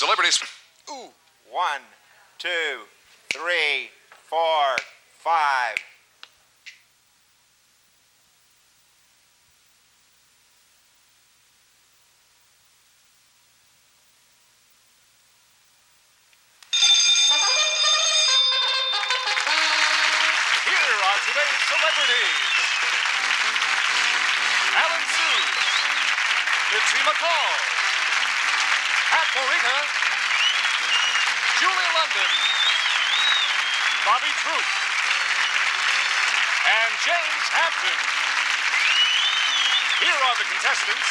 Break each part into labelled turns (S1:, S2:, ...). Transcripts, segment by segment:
S1: Celebrities.
S2: Ooh. 1, 2, 3, 4, 5.
S1: Here are today's celebrities. Alan Sue, McKrell, Pat Morita, Julie London, Bobby Troop, and James Hampton. Here are the contestants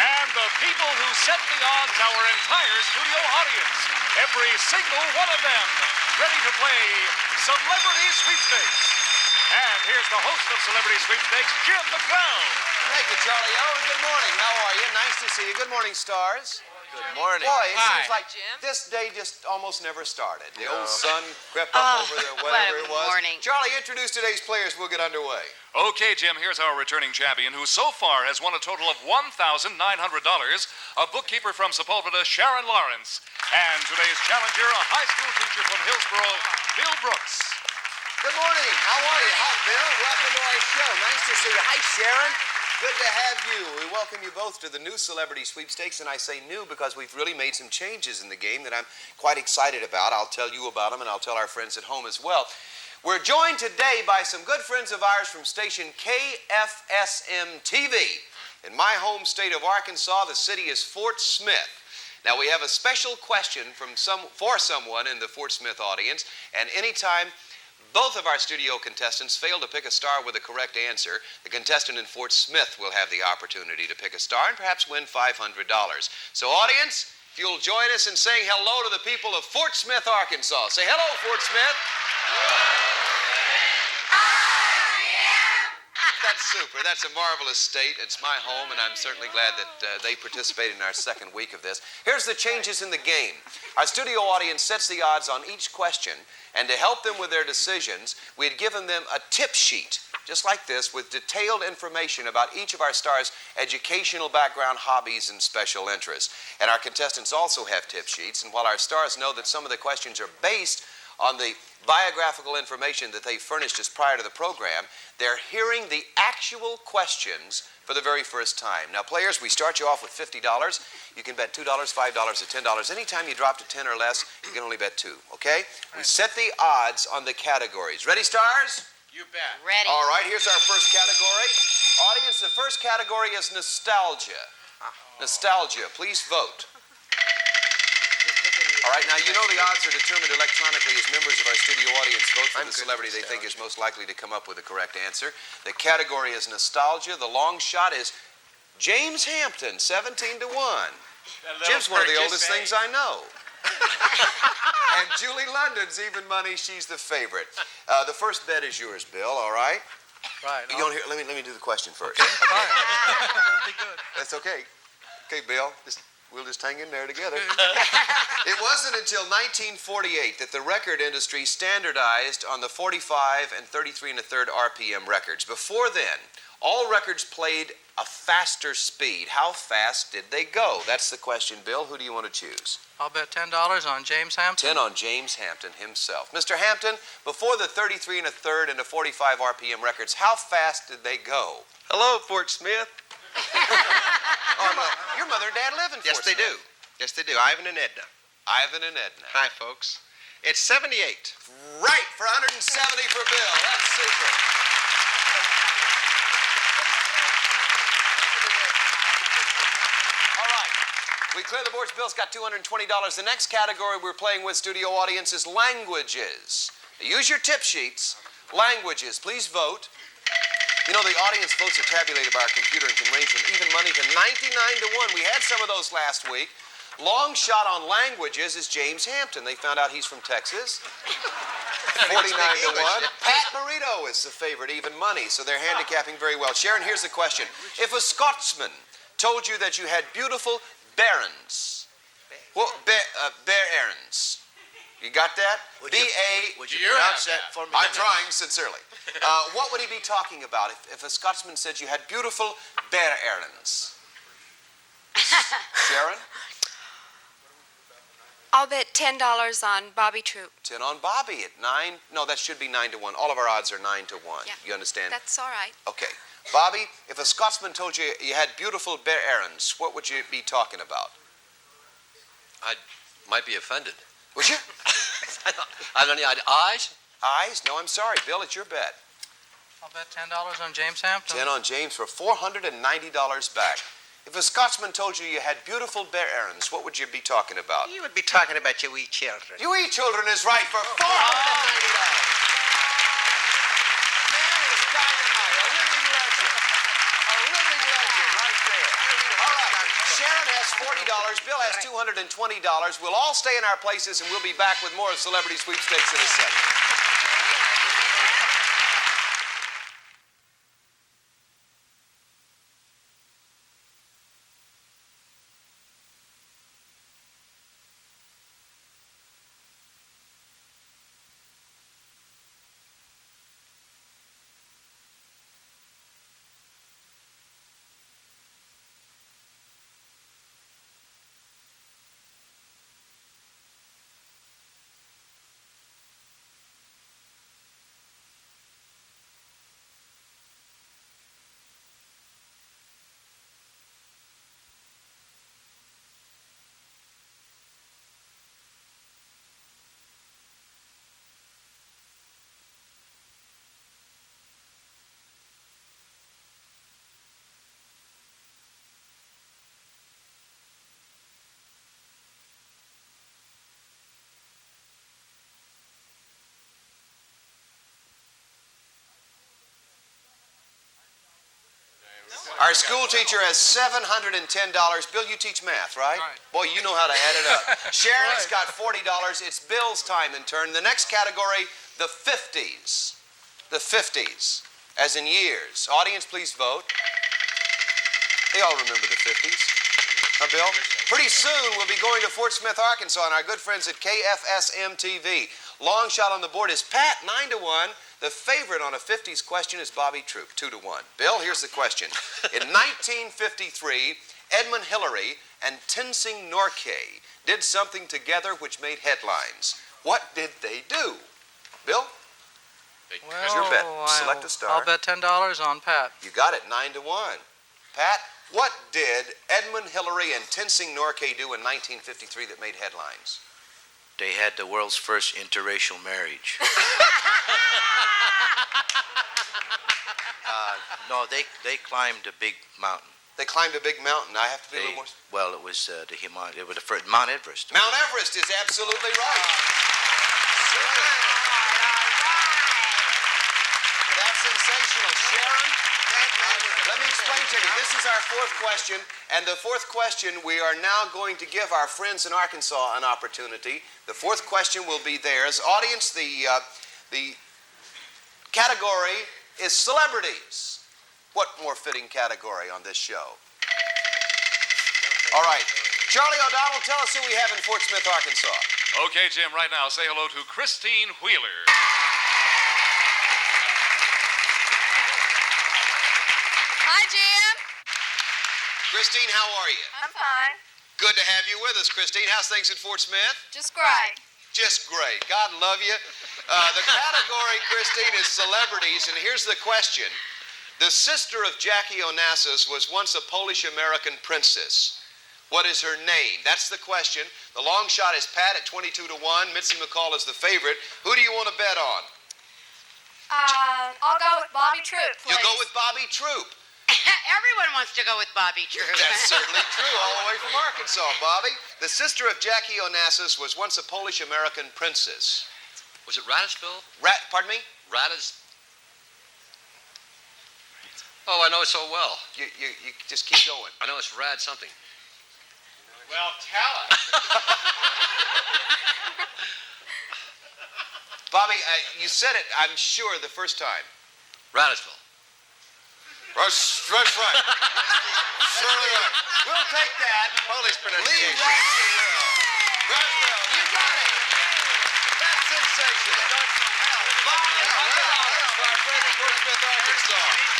S1: and the people who set the odds, our entire studio audience. Every single one of them ready to play Celebrity Sweepstakes. And here's the host of Celebrity Sweepstakes, Jim McKrell.
S3: Thank you, Charlie. Oh, good morning. How are you? Nice to see you. Good morning, stars.
S2: Good morning.
S3: Boy, it seems like
S4: Jim.
S3: this day just almost never started. The old sun crept up over the whatever it was.
S4: Morning.
S3: Charlie, introduce today's players. We'll get underway.
S1: Okay, Jim, here's our returning champion, who so far has won a total of $1,900, a bookkeeper from Sepulveda, Sharon Lawrence, and today's challenger, a high school teacher from Hillsborough, Bill Brooks.
S3: Good morning. How are you? Hi, Bill. Welcome to our show. Nice to see you. Hi, Sharon. Good to have you. We welcome you both to the new Celebrity Sweepstakes, and I say new because we've really made some changes in the game that I'm quite excited about. I'll tell you about them, and I'll tell our friends at home as well. We're joined today by some good friends of ours from station KFSM-TV. In my home state of Arkansas, the city is Fort Smith. Now, we have a special question for someone in the Fort Smith audience, and anytime both of our studio contestants fail to pick a star with a correct answer, the contestant in Fort Smith will have the opportunity to pick a star and perhaps win $500. So, audience, if you'll join us in saying hello to the people of Fort Smith, Arkansas. Say hello, Fort Smith. That's super. That's a marvelous state. It's my home, and I'm certainly glad that they participated in our second week of this. Here's the changes in the game. Our studio audience sets the odds on each question, and to help them with their decisions, we had given them a tip sheet, just like this, with detailed information about each of our stars' educational background, hobbies, and special interests. And our contestants also have tip sheets, and while our stars know that some of the questions are based on the biographical information that they furnished us prior to the program, they're hearing the actual questions for the very first time. Now, players, we start you off with $50. You can bet $2, $5, or $10. Anytime you drop to 10 or less, you can only bet 2, okay? We set the odds on the categories. Ready, stars?
S2: You bet.
S4: Ready.
S3: All right, here's our first category. Audience, the first category is nostalgia. Nostalgia. Please vote. All right, now, you know the odds are determined electronically as members of our studio audience vote for the celebrity they think is most likely to come up with the correct answer. The category is nostalgia. The long shot is James Hampton, 17 to 1. Jim's one of the oldest things I know. And Julie London's even money. She's the favorite. The first bet is yours, Bill, all right?
S5: Right.
S3: You don't hear, let me do the question first.
S5: Okay. Fine. That'll be good.
S3: That's okay. Okay, Bill, we'll just hang in there together. It wasn't until 1948 that the record industry standardized on the 45 and 33 1/3 RPM records. Before then, all records played a faster speed. How fast did they go? That's the question, Bill. Who do you want to choose?
S5: I'll bet $10 on James Hampton.
S3: 10 on James Hampton himself. Mr. Hampton, before the 33 1/3 and the 45 RPM records, how fast did they go?
S6: Hello, Fort Smith.
S3: Oh, no. Your mother and dad live in Fort
S6: Yes, they
S3: Smith.
S6: do. Yes, they do. Ivan and Edna.
S3: Ivan and Edna.
S6: Hi, folks. It's 78.
S3: Right, for 170 for Bill. That's super. All right. We clear the boards. Bill's got $220. The next category we're playing with, studio audience, is languages. Now, use your tip sheets. Languages. Please vote. You know, the audience votes are tabulated by our computer and can range from even money to 99 to 1. We had some of those last week. Long shot on languages is James Hampton. They found out he's from Texas. 49 to 1. Pat Morita is the favorite, even money, so they're handicapping very well. Sharon, here's the question. If a Scotsman told you that you had beautiful barons, well, barons, you got that? B-A...
S6: Would you pronounce that for me?
S3: I'm trying, sincerely. What would he be talking about if a Scotsman said you had beautiful barons? Sharon?
S4: I'll bet $10 on Bobby Troop.
S3: 10 on Bobby at 9. No, that should be 9 to 1. All of our odds are 9 to 1.
S4: Yeah.
S3: You understand?
S4: That's all right.
S3: Okay. Bobby, if a Scotsman told you you had beautiful bare errands, what would you be talking about?
S7: I might be offended.
S3: Would you?
S7: I don't know. Eyes?
S3: Eyes? No, I'm sorry. Bill, it's your bet.
S5: I'll bet $10 on James Hampton.
S3: 10 on James for $490 back. If a Scotsman told you you had beautiful bare errands, what would you be talking about?
S6: You would be talking about your wee children.
S3: You eat children is right for $490. Man is dynamite. A living legend. A living legend right there. All right. Sharon has $40. Bill has $220. We'll all stay in our places, and we'll be back with more of Celebrity Sweepstakes in a second. Our school teacher has $710. Bill, you teach math, right?
S5: Right.
S3: Boy, you know how to add it up. Sharon's got $40. It's Bill's time in turn. The next category, the 50s. The 50s, as in years. Audience, please vote. They all remember the 50s. Huh, Bill? Pretty soon, we'll be going to Fort Smith, Arkansas, and our good friends at KFSM-TV. Long shot on the board is Pat, 9 to 1. The favorite on a 50s question is Bobby Troop, 2 to 1. Bill, here's the question. In 1953, Edmund Hillary and Tenzing Norgay did something together which made headlines. What did they do? Bill? Here's your bet. Select a star.
S5: I'll bet $10 on Pat.
S3: You got it, 9 to 1. Pat, what did Edmund Hillary and Tenzing Norgay do in 1953 that made headlines?
S8: They had the world's first interracial marriage. No, they climbed a big mountain.
S3: They climbed a big mountain. I have to be a little more...
S8: Well, it was the Himalaya. It was the first, Mount Everest.
S3: Mount Everest is absolutely right. That's sensational. Sharon, let me explain to you. This is our fourth question, and the fourth question, we are now going to give our friends in Arkansas an opportunity. The fourth question will be theirs. Audience, the category is celebrities. What more fitting category on this show? All right. Charlie O'Donnell, tell us who we have in Fort Smith, Arkansas.
S1: Okay, Jim, right now, say hello to Christine Wheeler.
S4: Hi, Jim.
S3: Christine, how are you?
S4: I'm fine.
S3: Good to have you with us, Christine. How's things in Fort Smith?
S4: Just great.
S3: Just great. God love you. The category, Christine, is celebrities, and here's the question. The sister of Jackie Onassis was once a Polish-American princess. What is her name? That's the question. The long shot is Pat at 22 to 1. Mitzi McCall is the favorite. Who do you want to bet on?
S4: I'll go with Bobby Troop, please.
S3: You'll go with Bobby Troop.
S9: Everyone wants to go with Bobby Troop.
S3: That's certainly true, all the way from Arkansas, Bobby. The sister of Jackie Onassis was once a Polish-American princess.
S7: Was it Radisville?
S3: Pardon me?
S7: Oh, I know it so well.
S3: You just keep going.
S7: I know it's Rad something.
S2: Well, tell us.
S3: Bobby, you said it, I'm sure, the first time.
S7: Radisville.
S3: That's right. Surely right. We'll take that.
S6: Polish
S3: Lee
S6: pronunciation.
S3: Roswell, you got it. That's sensational. Bobby, $100 for our friend in Fort Smith, Arkansas.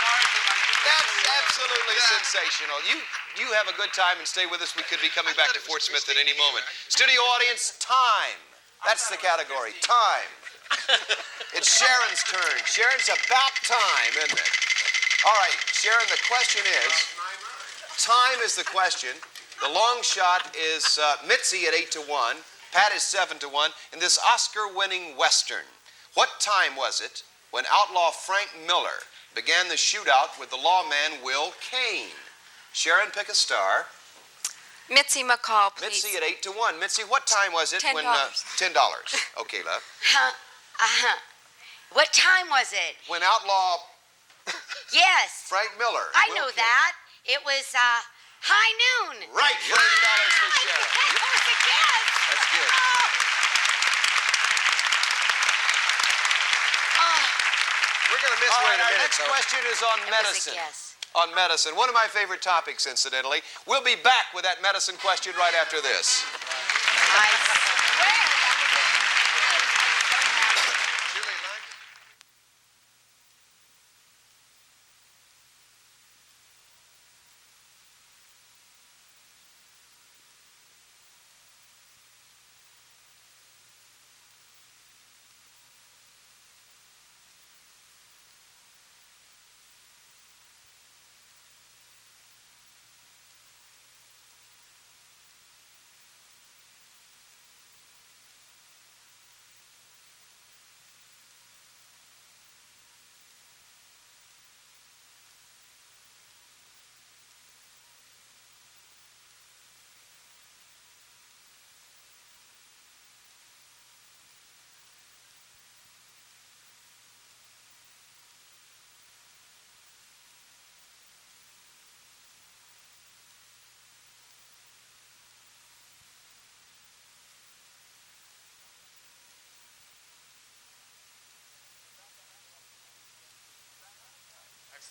S3: That's absolutely sensational. You have a good time and stay with us. We could be coming back to Fort Smith at any moment. Studio audience, time. That's the category, time. It's Sharon's turn. Sharon's about time, isn't it? All right, Sharon, the question is, time is the question. The long shot is Mitzi at 8-1. Pat is 7-1. In this Oscar-winning Western, what time was it when outlaw Frank Miller began the shootout with the lawman Will Kane? Sharon, pick a star.
S4: Mitzi McCall, please.
S3: Mitzi at 8-1. Mitzi, what time was it when... $10. Okay, love.
S9: What time was it?
S3: When outlaw
S9: Yes.
S3: Frank Miller.
S9: I
S3: Will
S9: know
S3: Kane.
S9: that. It was high noon.
S3: Right, $30 for Sharon.
S9: That was a guess.
S3: That's good. We're going to miss her in a minute. Next question is on medicine. On medicine. One of my favorite topics, incidentally. We'll be back with that medicine question right after this.
S9: I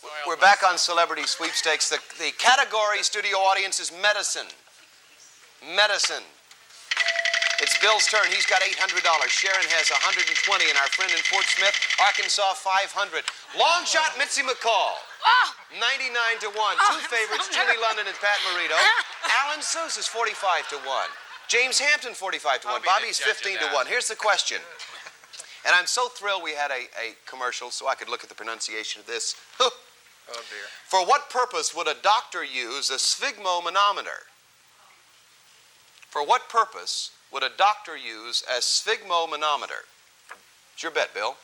S9: swear.
S3: We're back on Celebrity Sweepstakes. The category, studio audience, is medicine. Medicine. It's Bill's turn. He's got $800. Sharon has $120, and our friend in Fort Smith, Arkansas, $500. Long shot, Mitzi McCall. 99-1. Two favorites, Julie London and Pat Morito. Alan Seuss is 45-1. James Hampton, 45-1. Bobby's 15-1. Here's the question. And I'm so thrilled we had a commercial so I could look at the pronunciation of this.
S8: Oh, dear.
S3: For what purpose would a doctor use a sphygmomanometer? For what purpose would a doctor use a sphygmomanometer? It's your bet, Bill.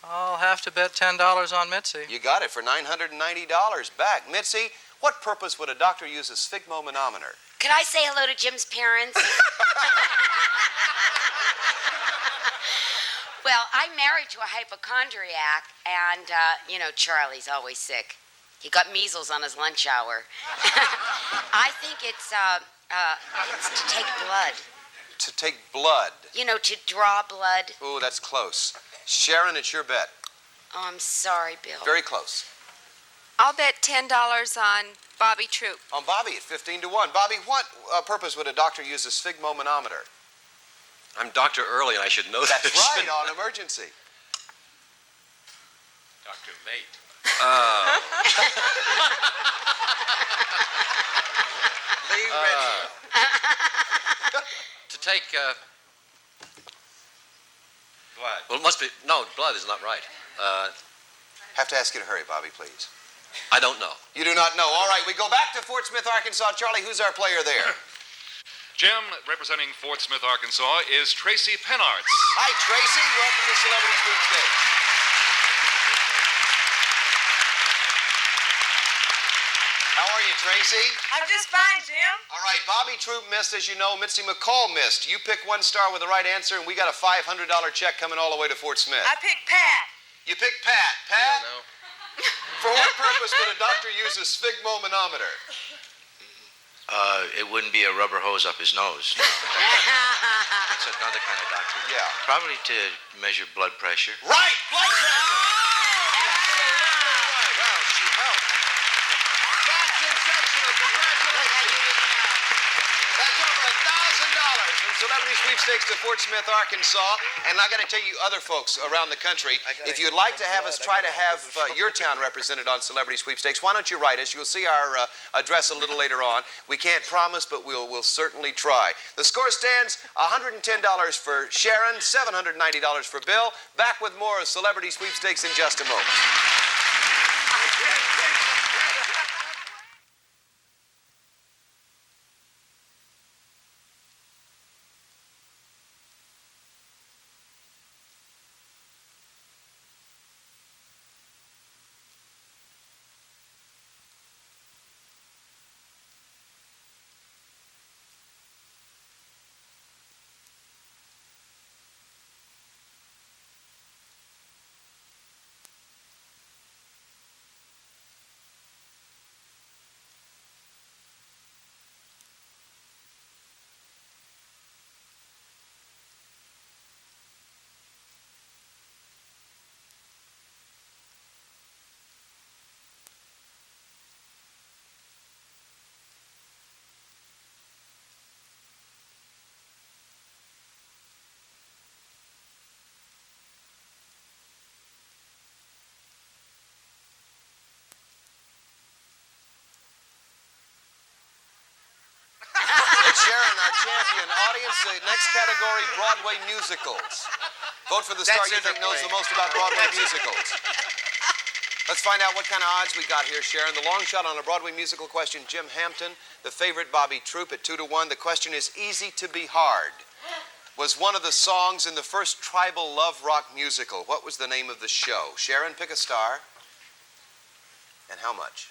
S5: I'll have to bet $10 on Mitzi.
S3: You got it for $990 back. Mitzi, what purpose would a doctor use a sphygmomanometer?
S9: Could I say hello to Jim's parents? Well, I'm married to a hypochondriac, and, Charlie's always sick. He got measles on his lunch hour. I think it's to take blood.
S3: To take blood?
S9: To draw blood.
S3: Ooh, that's close. Sharon, it's your bet.
S9: Oh, I'm sorry, Bill.
S3: Very close.
S4: I'll bet $10 on Bobby Troop.
S3: On Bobby at 15-1. Bobby, what purpose would a doctor use a sphygmomanometer?
S7: I'm Dr. Early, and I should know
S3: That's
S7: this.
S3: right, on emergency.
S2: Dr. Mate.
S3: Lee Ritchie.
S7: To take,
S2: Blood.
S7: well, it must be, no, blood is not right.
S3: Have to ask you to hurry, Bobby, please.
S7: I don't know.
S3: You do not know. All right, we go back to Fort Smith, Arkansas. Charlie, who's our player there?
S1: Jim, representing Fort Smith, Arkansas, is Tracy Penarts.
S3: Hi, Tracy. Welcome to Celebrity Sweepstakes. How are you, Tracy?
S10: I'm just fine, Jim.
S3: All right, Bobby Troop missed, as you know. Mitzi McCall missed. You pick one star with the right answer, and we got a $500 check coming all the way to Fort Smith.
S10: I picked Pat.
S3: You picked Pat. Pat?
S7: No.
S3: For what purpose would a doctor use a sphygmomanometer?
S8: It wouldn't be a rubber hose up his nose. No. It's another kind of doctor.
S3: Yeah.
S8: Probably to measure blood pressure.
S3: Right! Blood pressure! Wow, she helped. That's sensational. Congratulations. That's over $1,000 from Celebrity Sweepstakes to Fort Smith, Arkansas. And I got to tell you, other folks around the country, if you'd like to have us try to have your town represented on Celebrity Sweepstakes, why don't you write us? You'll see our address a little later on. We can't promise, but we'll certainly try. The score stands $110 for Sharon, $790 for Bill. Back with more of Celebrity Sweepstakes in just a moment. Sharon, our champion. Audience, the next category, Broadway musicals. Vote for the star you think knows the most about Broadway musicals. Let's find out what kind of odds we got here, Sharon. The long shot on a Broadway musical question, Jim Hampton. The favorite, Bobby Troup at 2-1. The question is Easy to Be Hard. Was one of the songs in the first tribal love rock musical. What was the name of the show? Sharon, pick a star. And how much?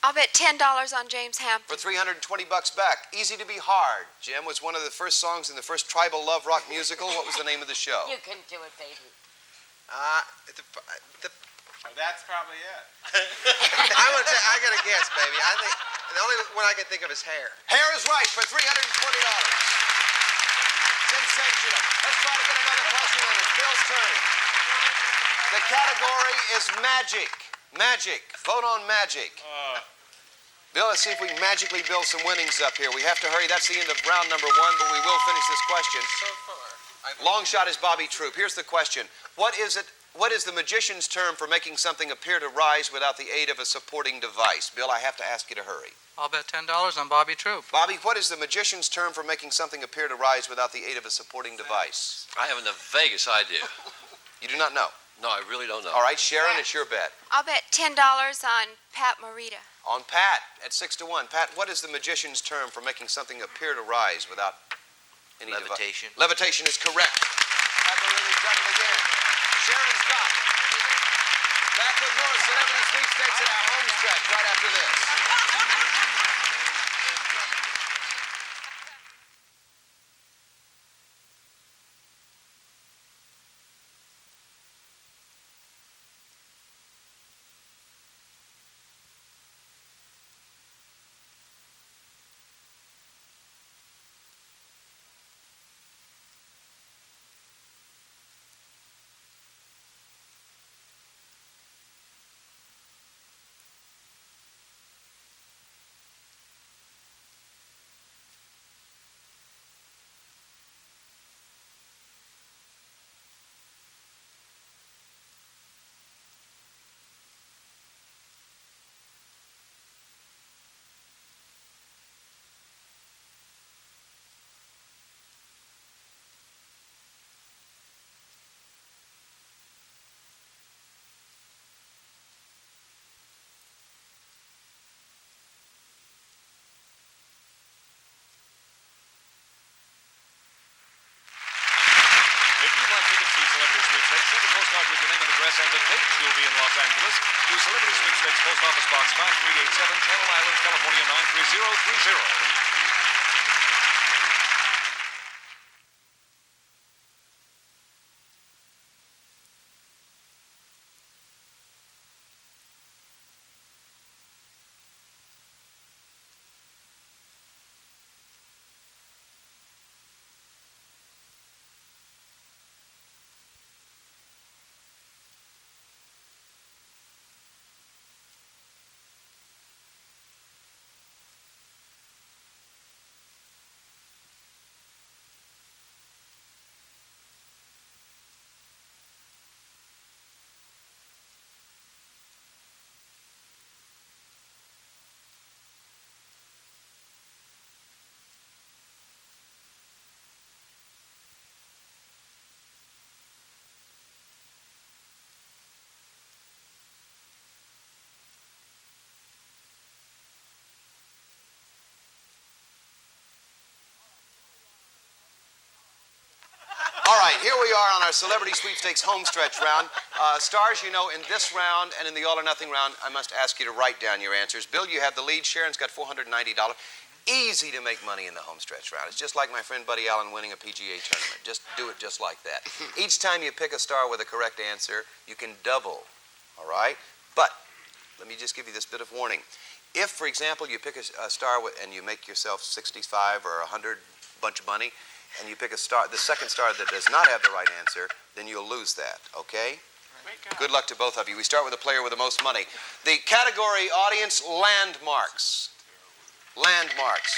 S4: I'll bet $10 on James Hampton.
S3: For $320 back. Easy to Be Hard, Jim, was one of the first songs in the first tribal love rock musical. What was the name of the show?
S9: You can do it, baby.
S2: That's probably it.
S6: I got to guess, baby. I think the only one I can think of is Hair.
S3: Hair is right for $320. Sensational. Let's try to get another question on it. Bill's turn. The category is magic. Magic. Vote on magic. Bill, let's see if we can magically build some winnings up here. We have to hurry. That's the end of round number 1, but we will finish this question.
S6: So far.
S3: Long shot is Bobby Troup. Here's the question. What is the magician's term for making something appear to rise without the aid of a supporting device? Bill, I have to ask you to hurry.
S5: I'll bet $10 on Bobby Troup.
S3: Bobby, what is the magician's term for making something appear to rise without the aid of a supporting device?
S7: I haven't the vaguest idea.
S3: You do not know?
S7: No, I really don't know.
S3: All right, Sharon, it's your bet.
S4: I'll bet $10 on Pat Morita.
S3: On Pat at 6-1. Pat, what is the magician's term for making something appear to rise without any
S8: Levitation.
S3: Levitation is correct. Pat Morita's done it again. Sharon's got it. Back with more Celebrity Sweepstakes at our home stretch right after this. Send a postcard with your name and address and the date you'll be in Los Angeles to Celebrity Sweepstakes, Post Office Box 5387, Channel Islands, California 93030. are on our Celebrity Sweepstakes homestretch round. Stars, you know, in this round and in the All or Nothing round, I must ask you to write down your answers. Bill, you have the lead. Sharon's got $490. Easy to make money in the homestretch round. It's just like my friend Buddy Allen winning a PGA tournament. Just do it just like that. Each time you pick a star with a correct answer, you can double, all right? But let me just give you this bit of warning. If, for example, you pick a star and you make yourself 65 or 100 bunch of money, and you pick a star, the second star that does not have the right answer, then you'll lose that, okay? Good luck to both of you. We start with the player with the most money. The category audience, landmarks. Landmarks.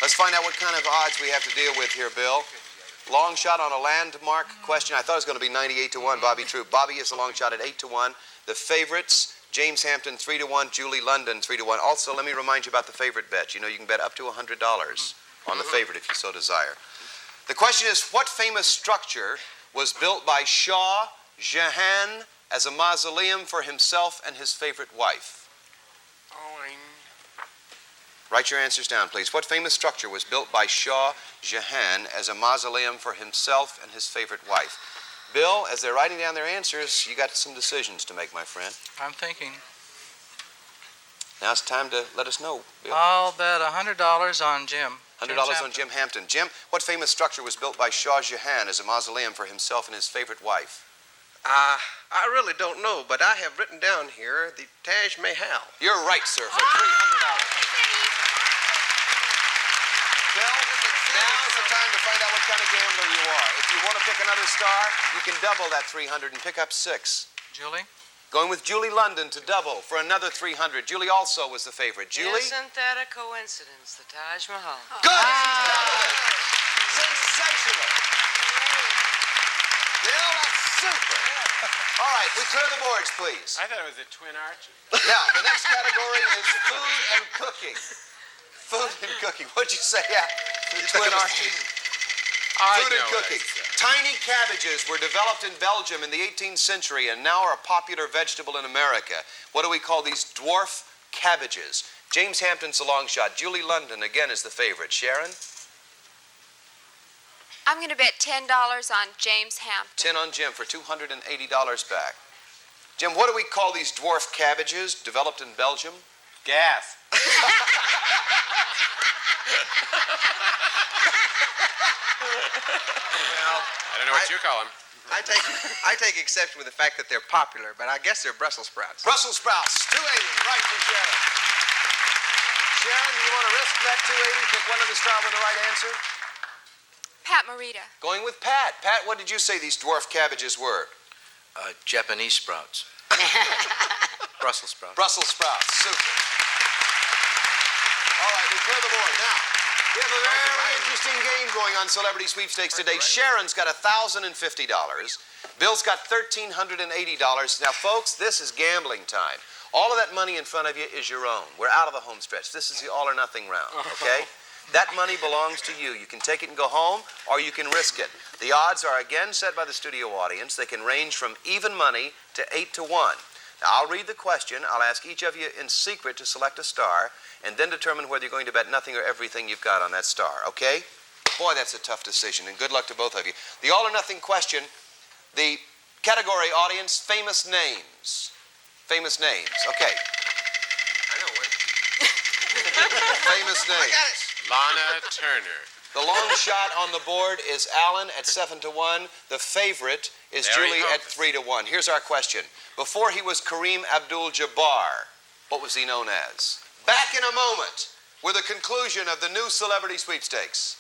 S3: Let's find out what kind of odds we have to deal with here, Bill. Long shot on a landmark question. I thought it was going to be 98 to 1, Bobby Troop. Bobby is a long shot at 8 to 1. The favorites, James Hampton 3 to 1, Julie London 3 to 1. Also, let me remind you about the favorite bet. You know, you can bet up to $100 on the favorite if you so desire. The question is, what famous structure was built by Shah Jahan as a mausoleum for himself and his favorite wife? Write your answers down, please. What famous structure was built by Shah Jahan as a mausoleum for himself and his favorite wife? Bill, as they're writing down their answers, you got some decisions to make, my friend.
S5: I'm thinking.
S3: Now it's time to let us know, Bill.
S5: I'll bet $100 on Jim.
S3: $100 on Jim Hampton. Jim, what famous structure was built by Shah Jahan as a mausoleum for himself and his favorite wife?
S6: I really don't know, but I have written down here the Taj Mahal.
S3: You're right, sir, for $300. Bill, now's the time to find out what kind of gambler you are. If you want to pick another star, you can double that 300 and pick up 6.
S5: Julie?
S3: Going with Julie London to double for another 300. Julie also was the favorite. Julie?
S10: Isn't that a coincidence, the Taj Mahal?
S3: Good! She's doubled it. Sensational. Bill, that's super. All right, we clear the boards, please.
S2: I thought it was the Twin Arches.
S3: Now, the next category is food and cooking. Food and cooking. What'd you say? Yeah, the Twin Arches. Food and cooking. Tiny cabbages were developed in Belgium in the 18th century and now are a popular vegetable in America. What do we call these dwarf cabbages? James Hampton's a long shot. Julie London, again, is the favorite. Sharon?
S4: I'm going to bet $10 on James Hampton.
S3: 10 on Jim for $280 back. Jim, what do we call these dwarf cabbages developed in Belgium?
S2: Gas.
S6: Well,
S2: I don't know what you call them.
S6: I take exception with the fact that they're popular, but I guess they're Brussels sprouts.
S3: Brussels sprouts, 280, right for Sharon. Sharon, do you want to risk that 280? Pick one of the star with the right answer?
S4: Pat Morita.
S3: Going with Pat. Pat, what did you say these dwarf cabbages were?
S8: Japanese sprouts.
S5: Brussels sprouts.
S3: Brussels sprouts, super. All right, we clear the board. Now, we have a very interesting game going on Celebrity Sweepstakes today. Sharon's got $1,050. Bill's got $1,380. Now, folks, this is gambling time. All of that money in front of you is your own. We're out of the home stretch. This is the all or nothing round, okay? That money belongs to you. You can take it and go home, or you can risk it. The odds are again set by the studio audience. They can range from even money to 8 to 1. Now, I'll read the question. I'll ask each of you in secret to select a star, and then determine whether you're going to bet nothing or everything you've got on that star, okay? Boy, that's a tough decision, and good luck to both of you. The all or nothing question, the category audience, famous names. Famous names, okay.
S6: I know one.
S3: Famous names.
S6: I got it.
S2: Lana Turner.
S3: The long shot on the board is Alan at 7 to 1. The favorite is
S2: There he
S3: Julie at
S2: goes.
S3: 3 to 1. Here's our question. Before he was Kareem Abdul-Jabbar, what was he known as? Back in a moment with the conclusion of the new Celebrity Sweepstakes.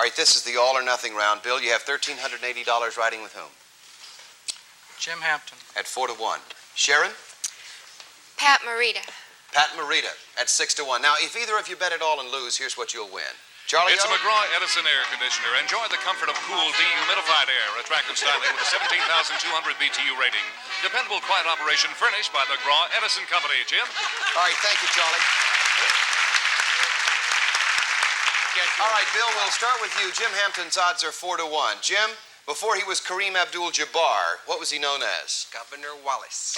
S3: All right, this is the all or nothing round. Bill, you have $1,380 riding with whom?
S5: Jim Hampton.
S3: At 4 to 1. Sharon?
S4: Pat Morita.
S3: Pat Morita at 6 to 1. Now, if either of you bet it all and lose, here's what you'll win. Charlie
S1: It's a
S3: O?
S1: McKrell Edison air conditioner. Enjoy the comfort of cool, dehumidified air. Attractive styling with a 17,200 BTU rating. Dependable, quiet operation furnished by the McKrell Edison Company. Jim?
S3: All right, thank you, Charlie. All right, Bill, we'll start with you. Jim Hampton's odds are 4 to 1. Jim, before he was Kareem Abdul-Jabbar, what was he known as?
S6: Governor Wallace.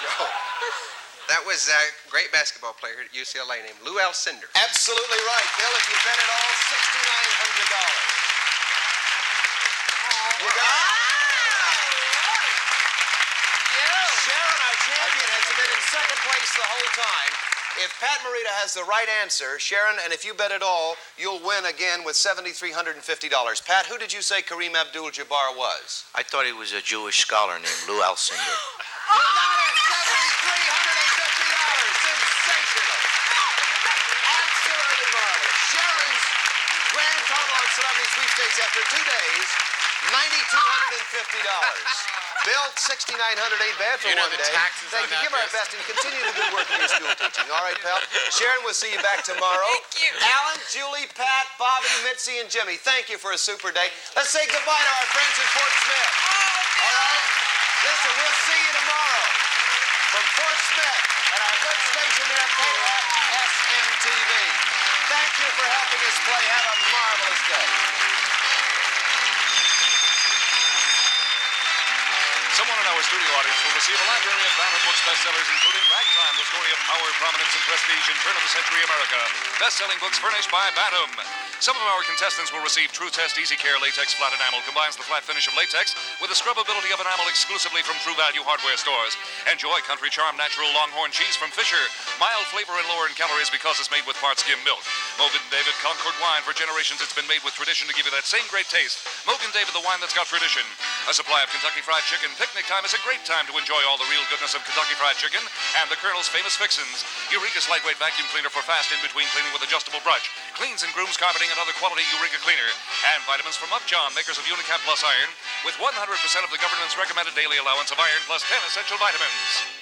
S6: No. That was a great basketball player at UCLA named Lou Alcindor.
S3: Absolutely right. Bill, if you bet it all, $6,900. You got it. Sharon, our champion, has been in second place the whole time. If Pat Morita has the right answer, Sharon, and if you bet it all, you'll win again with $7,350. Pat, who did you say Kareem Abdul-Jabbar was?
S8: I thought he was a Jewish scholar named Lou Alcindor.
S3: You got it! $7,350! Sensational! Absolutely marvelous. Sharon's grand total on Celebrity Sweepstakes after 2 days, $9,250. Bill, $6,900 ain't bad for
S2: You know
S3: one
S2: the
S3: day.
S2: taxes
S3: Thank
S2: on
S3: you.
S2: that,
S3: Give our
S2: Chris.
S3: best and continue the good work in your school teaching. All right, pal. Sharon, we'll see you back tomorrow.
S4: Thank you.
S3: Alan, Julie, Pat, Bobby, Mitzi, and Jimmy, thank you for a super day. Let's say goodbye to our friends in Fort Smith. All right? Listen, we'll see you tomorrow from Fort Smith at our good station there, KFSM-TV. Thank you for helping us play. Have a marvelous day.
S1: Someone in our studio audience will receive a library of Bantam Books bestsellers, including Ragtime, the story of power, prominence, and prestige in turn-of-the-century America. Best-selling books furnished by Bantam. Some of our contestants will receive True Test Easy Care Latex Flat Enamel. Combines the flat finish of latex with the scrubability of enamel exclusively from True Value hardware stores. Enjoy Country Charm Natural Longhorn Cheese from Fisher. Mild flavor and lower in calories because it's made with part skim milk. Mogan David Concord Wine. For generations, it's been made with tradition to give you that same great taste. Mogan David, the wine that's got tradition. A supply of Kentucky Fried Chicken. Picnic time is a great time to enjoy all the real goodness of Kentucky Fried Chicken and the Colonel's famous fixins. Eureka's lightweight vacuum cleaner for fast in-between cleaning with adjustable brush. Cleans and grooms carpeting and other quality Eureka cleaner. And vitamins from Upjohn, makers of Unicap Plus Iron, with 100% of the government's recommended daily allowance of iron plus 10 essential vitamins.